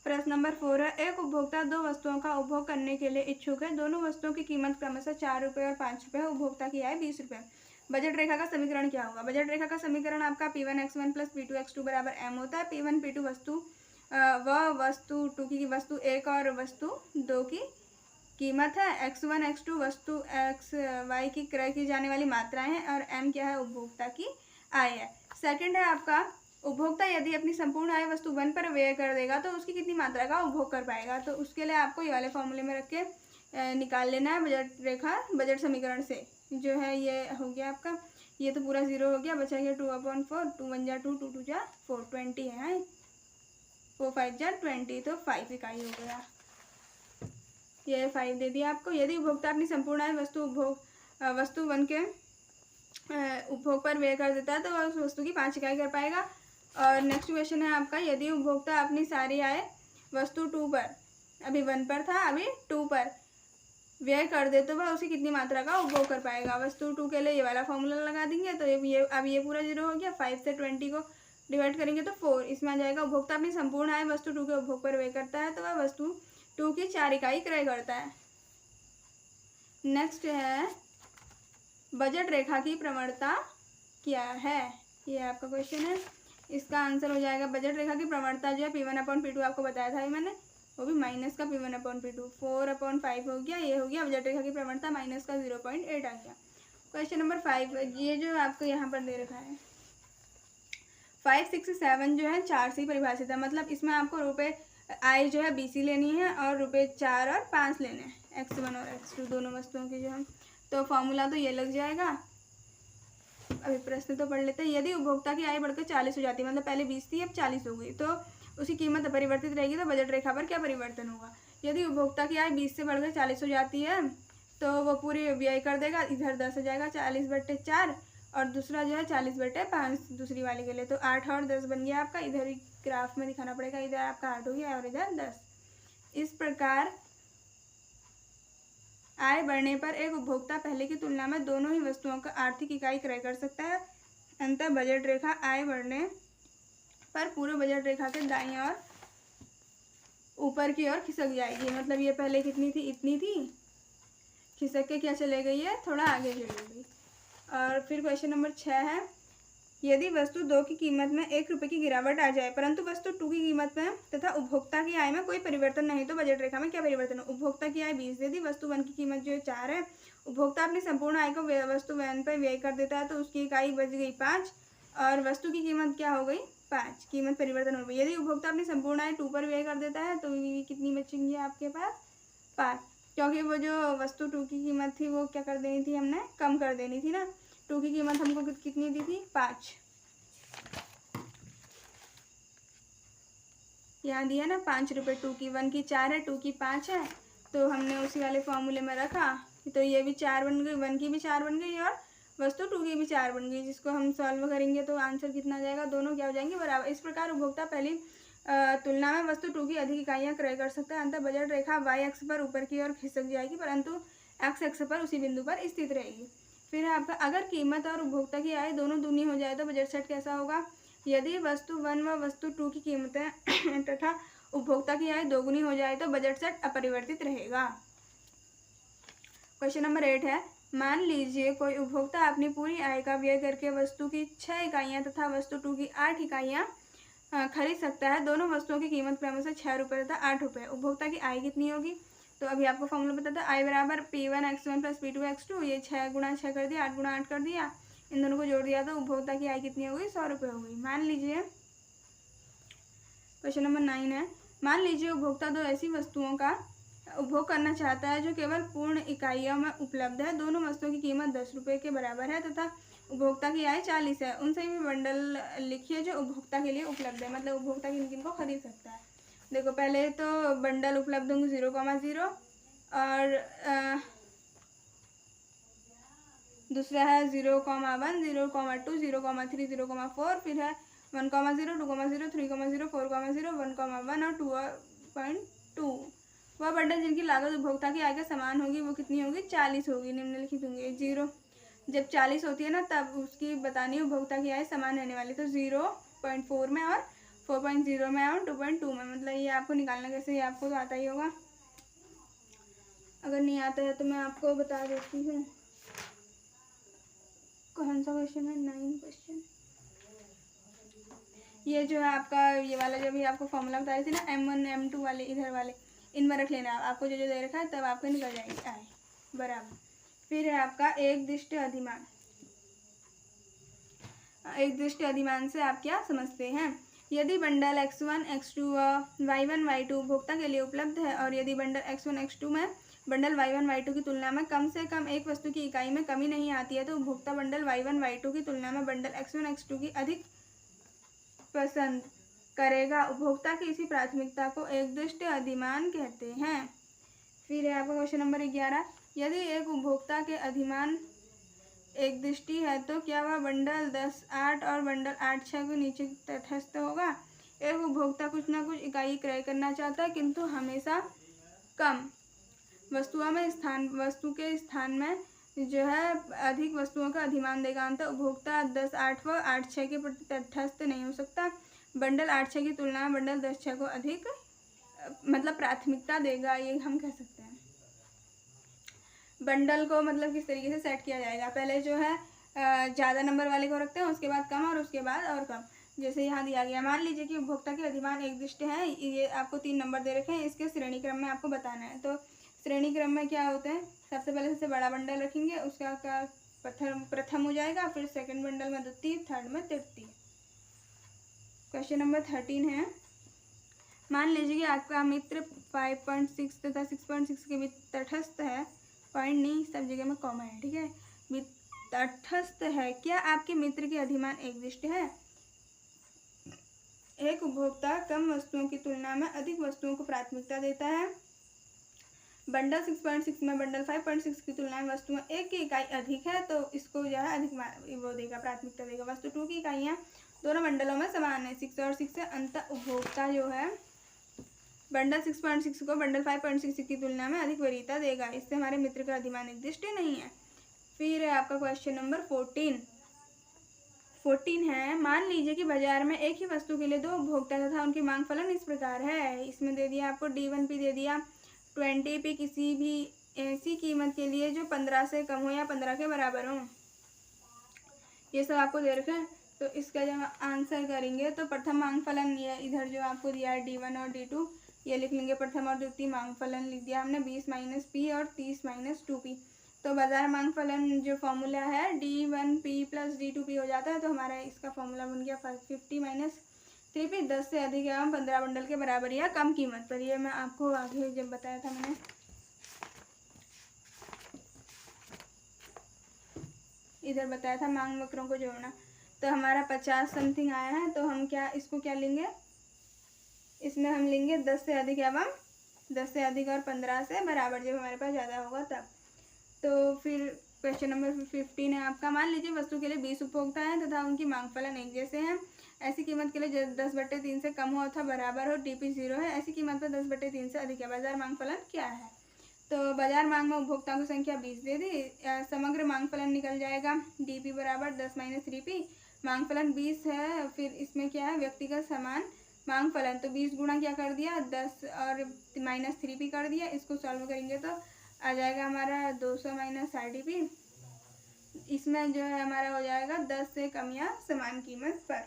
प्रश्न नंबर 4 है, एक उपभोक्ता दो वस्तुओं का उपभोग करने के लिए इच्छुक है। दोनों वस्तुओं की कीमत क्रमशः 4 रुपये और 5 रुपये है। उपभोक्ता की आय 20 रुपये। बजट रेखा का समीकरण क्या होगा? बजट रेखा का समीकरण आपका P1x1 प्लस P2x2 बराबर m होता है। P1 P2 वस्तु वस्तु टू की वस्तु एक और वस्तु दो की कीमत है। x1 x2 वस्तु x y की क्रय की जाने वाली मात्राएं हैं और m क्या है? उपभोक्ता की आय है। सेकंड है आपका, उपभोक्ता यदि अपनी संपूर्ण आय वस्तु 1 पर व्यय कर देगा तो उसकी कितनी मात्रा का उपभोग कर पाएगा? तो उसके लिए आपको ये वाले फॉर्मूले में रख के निकाल लेना है बजट रेखा बजट समीकरण से। जो है ये हो गया आपका, ये तो पूरा 0 हो गया, बचा गया 2/4, 2 1 जा 2, 2 2 जा 4, 20 है, 4 5 जा 20, तो 5 इकाई हो गया। ये 5 दे दिया आपको। यदि उपभोक्ता अपनी संपूर्ण आय वस्तु 1 के उपभोग पर व्यय कर देता है तो वह उस वस्तु की 5 इकाई कर पाएगा। और नेक्स्ट क्वेश्चन है आपका, यदि उपभोक्ता अपनी सारी आय वस्तु 2 पर, अभी 1 पर था, अभी 2 पर व्यय कर दे तो वह उसी कितनी मात्रा का उपभोग कर पाएगा? वस्तु 2 के लिए ये वाला फॉर्मूला लगा देंगे तो अब ये पूरा 0 हो गया। 5 से 20 को डिवाइड करेंगे तो 4, इसमें आ जाएगा। उपभोक्ता अपनी संपूर्ण आय वस्तु 2 के उपभोग पर व्यय करता है तो वह वस्तु 2 की 4 इकाई क्रय करता है। नेक्स्ट है, बजट रेखा की प्रवणता क्या है? ये आपका क्वेश्चन है। इसका आंसर हो जाएगा, बजट रेखा की प्रवणता जो है P1/P2 आपको बताया था मैंने, वो भी माइनस का P1/P2, 4/5 हो गया। ये हो गया बजट रेखा की प्रवणता, माइनस का 0.8 आ गया। क्वेश्चन नंबर 5, ये जो आपको यहाँ पर दे रखा है 5 6 7 जो है 4 से ही परिभाषित है। मतलब इसमें आपको रुपये आय जो है BC लेनी है और रुपये 4 और 5 लेने हैं, x1 और x2 दोनों वस्तुओं की जो है। तो फॉर्मूला तो ये लग जाएगा। अभी प्रश्न तो पढ़ लेते हैं। यदि उपभोक्ता की आय बढ़कर 40 हो जाती है, मतलब पहले 20 थी अब 40 हो गई, तो उसकी कीमत अपरिवर्तित रहेगी, तो बजट रेखा पर क्या परिवर्तन होगा? यदि उपभोक्ता की आय 20 से बढ़कर 40 हो जाती है तो वो पूरी व्यय कर देगा। इधर 10 हो जाएगा, 40/4, और दूसरा जो है 40/5 दूसरी वाली के लिए, तो 8 और 10 बन गया आपका। इधर ही ग्राफ में दिखाना पड़ेगा, इधर आपका 8 हो गया और इधर 10। इस प्रकार आय बढ़ने पर एक उपभोक्ता पहले की तुलना में दोनों ही वस्तुओं का आर्थिक इकाई क्रय कर सकता है। अंततः बजट रेखा आय बढ़ने पर पूरे बजट रेखा के दाईं ओर ऊपर की ओर खिसक जाएगी। मतलब ये पहले कितनी थी? इतनी थी, खिसक के क्या चले गई है? थोड़ा आगे चली गई। और फिर क्वेश्चन नंबर 6 है, यदि वस्तु 2 की कीमत में 1 रुपये की गिरावट आ जाए परंतु वस्तु 2 की कीमत में तथा उपभोक्ता की आय में कोई परिवर्तन नहीं, तो बजट रेखा में क्या परिवर्तन हो? उपभोक्ता की आय 20 दे दी, वस्तु 1 की कीमत जो है 4 है, उपभोक्ता अपनी संपूर्ण आय को वस्तु 1 पर व्यय कर देता है तो उसकी इकाई बच गई 5 और वस्तु की कीमत क्या हो गई? 5, कीमत परिवर्तन हो गई। यदि उपभोक्ता अपनी संपूर्ण आय 2 पर व्यय कर देता है तो कितनी बचेंगी आपके पास? 5, क्योंकि वो जो वस्तु 2 की कीमत थी वो क्या कर देनी थी? हमने कम कर देनी थी ना। 2 की कीमत हमको कितनी दी थी? 5। यहाँ दिया ना 5 रुपये 2 की, 1 की 4 है, 2 की 5 है, तो हमने उसी वाले फॉर्मूले में रखा तो ये भी 4 बन गई, 1 की भी 4 बन गई और वस्तु 2 की भी 4 बन गई, जिसको हम सॉल्व करेंगे तो आंसर कितना आ जाएगा? दोनों क्या हो जाएंगे? बराबर। इस प्रकार उपभोक्ता पहली तुलना में वस्तु 2 की अधिक इकाइयाँ क्रय कर सकता है। अंततः बजट रेखा y अक्ष पर ऊपर की ओर खिसक जाएगी परंतु x अक्ष पर उसी बिंदु पर स्थित रहेगी। फिर आपका, अगर कीमत और उपभोक्ता की आय दोनों दूनी हो जाए तो बजट सेट कैसा होगा? यदि वस्तु 1 व वस्तु 2 की कीमतें तथा उपभोक्ता की आय दोगुनी हो जाए तो बजट सेट अपरिवर्तित रहेगा। क्वेश्चन नंबर 8 है, मान लीजिए कोई उपभोक्ता अपनी पूरी आय का व्यय करके वस्तु की 6 इकाइयाँ तथा वस्तु 2 की 8 इकाइयाँ खरीद सकता है। दोनों वस्तुओं की कीमत क्रमशः 6 रुपये तथा 8 रुपये। उपभोक्ता की आय कितनी होगी? तो अभी आपको फॉर्मूला पता था, आय बराबर P1x1 प्लस P2x2, ये 6 गुणा 6 कर दिया, 8 गुणा 8 कर दिया, इन दोनों को जोड़ दिया तो उपभोक्ता की आय कितनी हो गई? 100 रुपये हो गई। मान लीजिए क्वेश्चन नंबर 9 है, मान लीजिए उपभोक्ता 2 ऐसी वस्तुओं का उपभोग करना चाहता है जो केवल पूर्ण इकाइयों में उपलब्ध है। दोनों वस्तुओं की कीमत 10 रुपये के बराबर है तथा उपभोक्ता की आय 40 है। उन सभी बंडल लिखिए जो उपभोक्ता के लिए उपलब्ध है, मतलब उपभोक्ता किन किन को खरीद सकता है। देखो पहले तो बंडल उपलब्ध होंगे 0,0 और दूसरा है 0,1, 0,2, 0,3, 0,4, फिर है 1,0, 2,0, 3,0, 4,0, 1,1 और 2.2। वह बंडल जिनकी लागत उपभोक्ता की आय के समान होगी वो कितनी होगी? 40 होगी। निम्नलिखित होंगे 0, जब 40 होती है ना तब उसकी बतानी उपभोक्ता की आय समान रहने वाली, तो 0.4 में और 4.0 में और 2.2 में, मतलब ये आपको निकालना कैसे, ये आपको तो आता ही होगा। अगर नहीं आता है तो मैं आपको बता देती हूँ। कौन सा क्वेश्चन है, 9 क्वेश्चन। ये जो है आपका ये वाला जो भी आपको फॉर्मूला बता रही थी ना, M1 M2 वाले, इधर वाले इन में रख लेना। आपको जो जो दे रखा है तब आपको निकल जाएगी आए बराबर। फिर है आपका एक दृष्टि अधिमान। एक दृष्टि अधिमान से आप क्या समझते हैं? यदि bundle x1 x2 y1 y2 उपभोक्ता के लिए उपलब्ध है और यदि बंडल x1 x2 में बंडल y1 y2 की तुलना में कम से कम एक वस्तु की इकाई में कमी नहीं आती है तो उपभोक्ता बंडल y1 y2 की तुलना में बंडल x1 x2 की अधिक पसंद करेगा। उपभोक्ता की इसी प्राथमिकता को एक दृष्टि अधिमान कहते हैं। फिर है आपका क्वेश्चन नंबर 11। यदि एक उपभोक्ता के अधिमान एक दृष्टि है तो क्या वह बंडल 10-8 और बंडल 8-6 के नीचे तटस्थ होगा? एक उपभोक्ता कुछ ना कुछ इकाई क्रय करना चाहता है किंतु हमेशा कम वस्तु के स्थान में जो है अधिक वस्तुओं का अधिमान देगा। अंततः उपभोक्ता 10-8 व 8-6 के प्रति तटस्थ नहीं हो सकता। बंडल 8-6 की तुलना में बंडल 10-6 को अधिक मतलब प्राथमिकता देगा, ये हम कह सकते हैं। बंडल को मतलब किस तरीके से सेट किया जाएगा, पहले जो है ज़्यादा नंबर वाले को रखते हैं, उसके बाद कम और उसके बाद और कम। जैसे यहाँ दिया गया, मान लीजिए कि उपभोक्ता के अधिमान एक दृष्टि है, ये आपको 3 नंबर दे रखे हैं, इसके श्रेणी क्रम में आपको बताना है। तो श्रेणी क्रम में क्या होते हैं, सबसे पहले सबसे बड़ा बंडल रखेंगे, उसका क्या प्रथम हो जाएगा, फिर सेकंड बंडल में द्वितीय, थर्ड में तृतीय। क्वेश्चन नंबर 13 है। मान लीजिए कि आपका मित्र 5.6 तथा 6.6 के बीच तटस्थ है, पॉइंट नहीं सब जगह में कॉमा है, ठीक है, तटस्थ है। क्या आपके मित्र के अधिमान एक दृष्टि है? एक उपभोक्ता कम वस्तुओं की तुलना में अधिक वस्तुओं को प्राथमिकता देता है। बंडल 6.6 में बंडल 5.6 की तुलना में वस्तुएं एक की इकाई अधिक है तो इसको जो है अधिक वो देगा, प्राथमिकता देगा। वस्तु 2 की इकाइयाँ दोनों बंडलों में समान है, 6 और 6 है। अंततः उपभोक्ता जो है बंडल 6.6 को बंडल 5.6 की तुलना में अधिक वरीयता देगा। इससे हमारे मित्र का अधिमान एक दृष्टि नहीं है। फिर है आपका क्वेश्चन नंबर 14 है। मान लीजिए कि बाजार में एक ही वस्तु के लिए 2 उपभोक्ता तथा उनकी मांग फलन इस प्रकार है। इसमें दे दिया आपको D1P दे दिया 20P किसी भी ऐसी कीमत के लिए जो 15 से कम हो या 15 के बराबर हो। ये सब आपको दे रखा है। तो इसका जब आंसर करेंगे तो प्रथम मांग फलन ये इधर जो आपको दिया है D1 और D2 ये लिख लेंगे। प्रथम और द्वितीय मांग फलन लिख दिया हमने 20 - P और 30 - 2P। तो बाजार मांग फलन जो फॉर्मूला है D1P + D2P हो जाता है। तो हमारा इसका फॉर्मूला बन गया 50 - 3P। 10 से अधिक एवं 15 बंडल के बराबर या कम कीमत पर। ये मैं आपको आगे जब बताया था मैंने, इधर बताया था मांग वक्रों को जोड़ना। तो हमारा 50 समथिंग आया है। तो हम क्या इसको क्या लेंगे, इसमें हम लेंगे 10 से अधिक एवं 10 से अधिक और 15 से बराबर, जब हमारे पास ज़्यादा होगा तब। तो फिर क्वेश्चन नंबर 15 है आपका। मान लीजिए वस्तु के लिए 20 उपभोक्ता हैं तथा उनकी मांग फलन एक जैसे हैं। ऐसी कीमत के लिए 10/3 से कम हो अथवा बराबर हो, DP 0 है। ऐसी कीमत पर 10/3 से अधिक है। बाजार मांग फलन क्या है? तो बाजार मांग में उपभोक्ताओं की संख्या 20 दे दी, समग्र मांग फलन निकल जाएगा DP बराबर 10 - 3P। मांग फलन 20 है, फिर इसमें क्या है व्यक्तिगत समान मांग फलन। तो 20 गुणा क्या कर दिया 10 और -3P कर दिया। इसको सॉल्व करेंगे तो आ जाएगा हमारा 200 - 60P। इसमें जो है हमारा हो जाएगा 10 से कम या समान कीमत पर।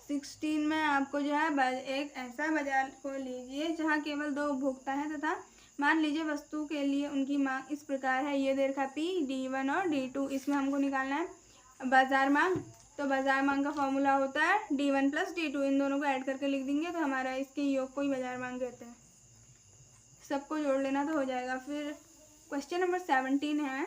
16 में आपको जो है एक ऐसा बाजार को लीजिए जहाँ केवल 2 उपभोक्ता हैं तथा मान लीजिए वस्तु के लिए उनकी मांग इस प्रकार है। ये दे रखा P, D1 और D2। इसमें हमको निकालना है बाजार मांग। तो बाजार मांग का फॉर्मूला होता है D1 + D2। इन दोनों को ऐड करके लिख देंगे तो हमारा इसके योग को ही बाजार मांग कहते हैं। सबको जोड़ लेना तो हो जाएगा। फिर क्वेश्चन नंबर 17 है।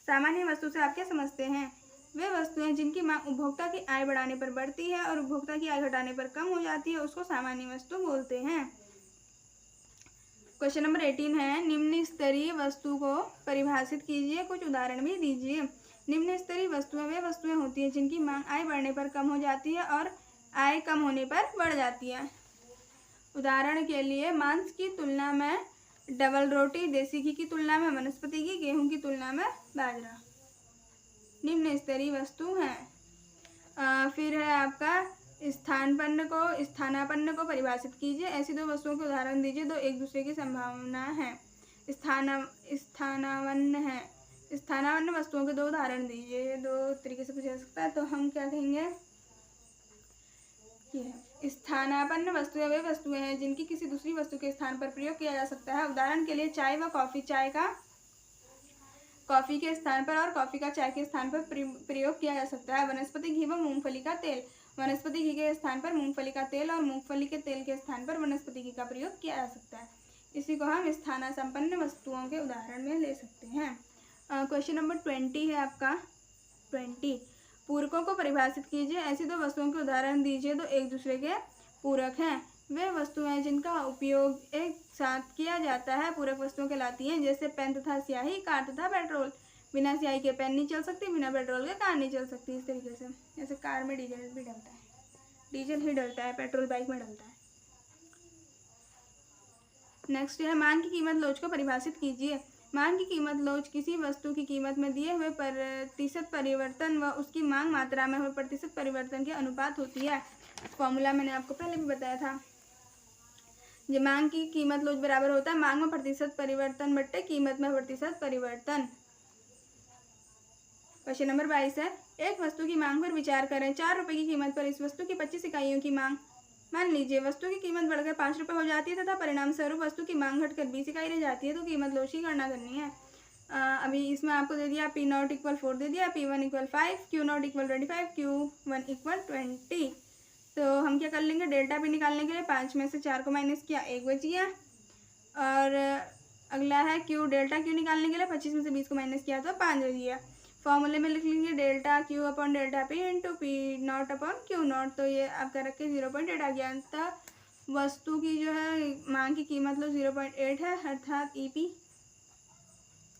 सामान्य वस्तु से आप क्या समझते हैं? वे वस्तुएं जिनकी मांग उपभोक्ता की आय बढ़ाने पर बढ़ती है और उपभोक्ता की आय घटाने पर कम हो जाती है उसको सामान्य वस्तु बोलते हैं। क्वेश्चन नंबर 18 है। निम्न स्तरीय वस्तु को परिभाषित कीजिए, कुछ उदाहरण भी दीजिए। निम्न स्तरीय वस्तुएं वे वस्तुएं होती हैं जिनकी मांग आय बढ़ने पर कम हो जाती है और आय कम होने पर बढ़ जाती है। उदाहरण के लिए मांस की तुलना में डबल रोटी, देसी घी की तुलना में वनस्पति घी, गेहूं की तुलना में बाजरा निम्न स्तरीय वस्तु है। फिर है आपका स्थानापन्न को परिभाषित कीजिए। ऐसी दो वस्तुओं के उदाहरण दीजिए दो एक दूसरे की संभावना है। स्थानापन्न वस्तुओं के दो उदाहरण दीजिए। ये दो तरीके से पूछा जा सकता है, तो हम क्या कहेंगे, ये स्थानापन्न वस्तुएं वे वस्तुएं हैं जिनकी किसी दूसरी वस्तु के स्थान पर प्रयोग किया जा सकता है। उदाहरण के लिए चाय व कॉफी, चाय का कॉफी के स्थान पर और कॉफी का चाय के स्थान पर प्रयोग किया जा सकता है। वनस्पति घी व मूंगफली का तेल, वनस्पति घी के स्थान पर मूंगफली का तेल और मूंगफली के तेल के स्थान पर वनस्पति घी का प्रयोग किया जा सकता है। इसी को हम स्थानापन्न वस्तुओं के उदाहरण में ले सकते हैं। क्वेश्चन नंबर 20 है आपका 20। पूरकों को परिभाषित कीजिए। ऐसी दो वस्तुओं के उदाहरण दीजिए जो एक दूसरे के पूरक हैं। वे वस्तुएं जिनका उपयोग एक साथ किया जाता है पूरक वस्तुओं कहलाती हैं, जैसे पेन तथा स्याही, कार तथा पेट्रोल। बिना स्याही के पेन नहीं चल सकती, बिना पेट्रोल के कार नहीं चल सकती। इस तरीके से जैसे कार में डीजल भी डलता है, डीजल ही डलता है, पेट्रोल बाइक में डलता है। नेक्स्ट है मान की कीमत लोच को परिभाषित कीजिए। मान की कीमत लोच किसी वस्तु की कीमत में दिए हुए प्रतिशत परिवर्तन व उसकी मांग मात्रा में हुए प्रतिशत परिवर्तन के अनुपात होती है। फॉर्मूला मैंने आपको पहले भी बताया था। जो मांग की कीमत लोच बराबर होता है मांग में प्रतिशत परिवर्तन बट्टे कीमत में प्रतिशत परिवर्तन। क्वेश्चन नंबर 22 है एक वस्तु की मांग पर विचार करें। 4 रुपये की कीमत पर इस वस्तु की 25 इकाइयों की मांग। मान लीजिए वस्तु की कीमत बढ़कर 5 रुपये हो जाती है तथा परिणाम स्वरूप वस्तु की मांग घटकर 20 इकाई रह जाती है, तो कीमत लोच की गणना करनी है। अभी इसमें आपको दे दिया P0 = 4 दे दिया, P1 = 5, Q0 = 25, Q1 = 20। तो हम क्या कर लेंगे, डेल्टा P निकालने के लिए 5 में से 4 को माइनस किया, 1 बच गया। और अगला है Q, डेल्टा Q निकालने के लिए 25 में से 20 को माइनस किया तो 5 बच गया। फॉर्मूले में लिख लेंगे delta Q upon delta P into P0 upon Q0, तो ये आपका रख के 0.8 आ गया। तो वस्तु की जो है मांग की कीमत लो 0.8 है, अर्थात EP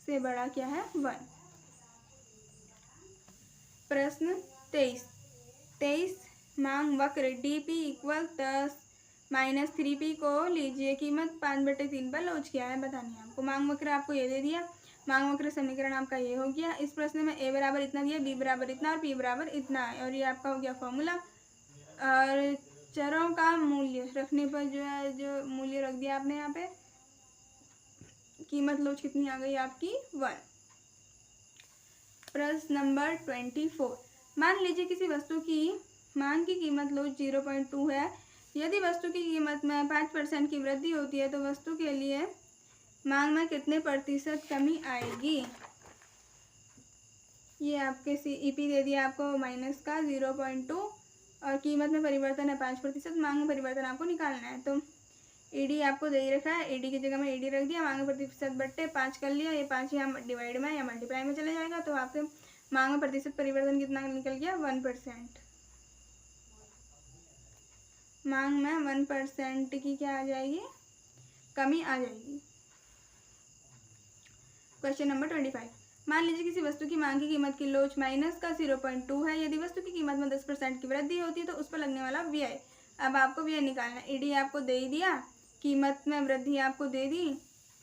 से बड़ा क्या है 1। प्रश्न 23 मांग वक्र DP = 10 - 3P को लीजिए। कीमत 5/3 पर लोच क्या है बतानी है आपको। मांग वक्र आपको ये दे दिया, मांग वक्र समीकरण आपका ये हो गया। इस प्रश्न में A बराबर इतना दिया, B बराबर इतना और P बराबर इतना है, और ये आपका हो गया फॉर्मूला। और चरों का मूल्य रखने पर जो है जो मूल्य रख दिया आपने यहाँ पे, कीमत लोच कितनी आ गई आपकी 1। प्रश्न नंबर 24 मान लीजिए किसी वस्तु की मांग की कीमत लोच 0.2 है। यदि वस्तु की कीमत में 5% की वृद्धि होती है तो वस्तु के लिए मांग में कितने प्रतिशत कमी आएगी। ये आपके EP दे दिया आपको माइनस का 0.2 और कीमत में परिवर्तन है 5%, मांग में परिवर्तन आपको निकालना है। तो ED आपको दे ही रखा है, ED की जगह में ED रख दिया, मांग में प्रतिशत बट्टे 5 कर लिया। ये 5 यहाँ डिवाइड में या मल्टीप्लाई में चले जाएगा, तो आपके मांग में प्रतिशत परिवर्तन कितना निकल गया 1%। मांग में 1% की क्या आ जाएगी, कमी आ जाएगी। क्वेश्चन नंबर 25 मान लीजिए किसी वस्तु की मांग की कीमत की लोच माइनस का 0.2 है। यदि वस्तु की कीमत में 10% की वृद्धि होती है तो उस पर लगने वाला व्यय। अब आपको व्यय निकालना है। ED आपको दे ही दिया, कीमत में वृद्धि आपको दे दी,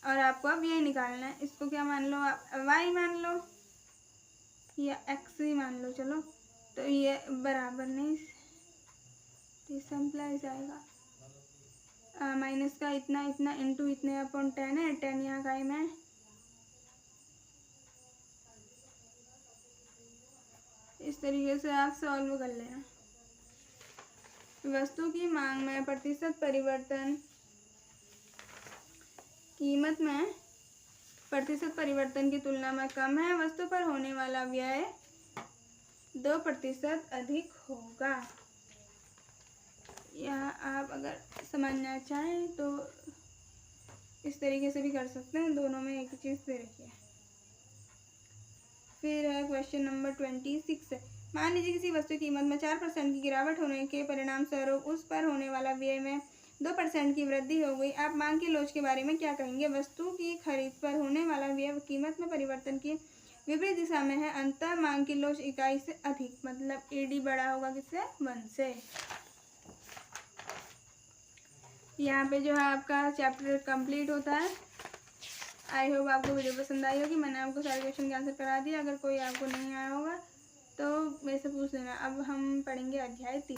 और आपको अब व्यय निकालना है। इसको क्या मान लो आप, Y मान लो या X ही मान लो, चलो। तो ये बराबर नहीं, सिंपलाइज आएगा। माइनस का इतना इतना इंटू इतने अपॉन 10 है, 10 यहाँ का में इस तरीके से आप सॉल्व कर लेना। वस्तु की मांग में प्रतिशत परिवर्तन, कीमत में प्रतिशत परिवर्तन की तुलना में कम है। वस्तु पर होने वाला व्यय 2% अधिक होगा। यहाँ आप अगर समझना चाहें तो इस तरीके से भी कर सकते हैं, दोनों में एक ही चीज़ दे रखी है। फिर है क्वेश्चन नंबर 26 मान लीजिए किसी वस्तु की कीमत में 4% की गिरावट होने के परिणाम स्वरूप उस पर होने वाला व्यय में 2% की वृद्धि हो गई। आप मांग की लोच के बारे में क्या कहेंगे। वस्तु की खरीद पर होने वाला व्यय कीमत में परिवर्तन की विपरीत दिशा में है, अंतः मांग की लोच इकाई से अधिक, मतलब ED बड़ा होगा किससे 1 से। यहाँ पे जो है आपका चैप्टर कंप्लीट होता है। आई होप आपको वीडियो पसंद आई होगी। मैंने आपको सारे क्वेश्चन के आंसर करा दिया। अगर कोई आपको नहीं आया होगा तो मेरे से पूछ लेना। अब हम पढ़ेंगे अध्याय 3।